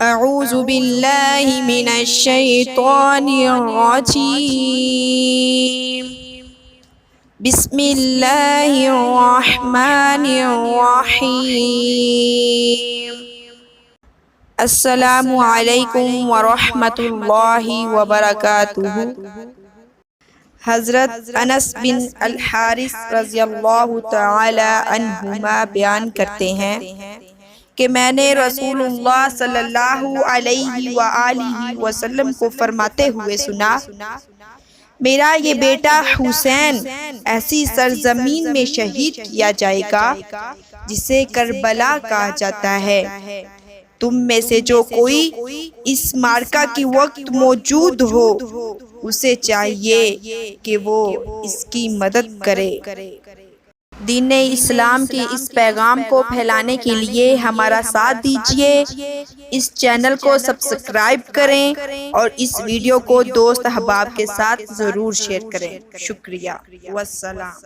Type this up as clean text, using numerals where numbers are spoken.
اعوذ باللہ من الشیطان الرجیم بسم اللہ الرحمن الرحیم السلام علیکم ورحمۃ اللہ وبرکاتہ۔ حضرت انس بن الحارث رضی اللہ تعالی عنہما بیان کرتے ہیں کہ میں نے رسول اللہ صلی اللہ علیہ وآلہ وسلم کو فرماتے ہوئے سنا، میرا یہ بیٹا حسین ایسی سرزمین میں شہید کیا جائے گا جسے کربلا کہا جاتا ہے۔ تم میں سے جو کوئی اس معرکہ کی وقت موجود ہو اسے چاہیے کہ وہ اس کی مدد کرے۔ دین اسلام کے اس پیغام کو پھیلانے کے لیے ہمارا ساتھ دیجیے، اس چینل کو سبسکرائب کریں اور اس ویڈیو کو دوست احباب کے ساتھ ضرور شیئر کریں۔ شکریہ، والسلام۔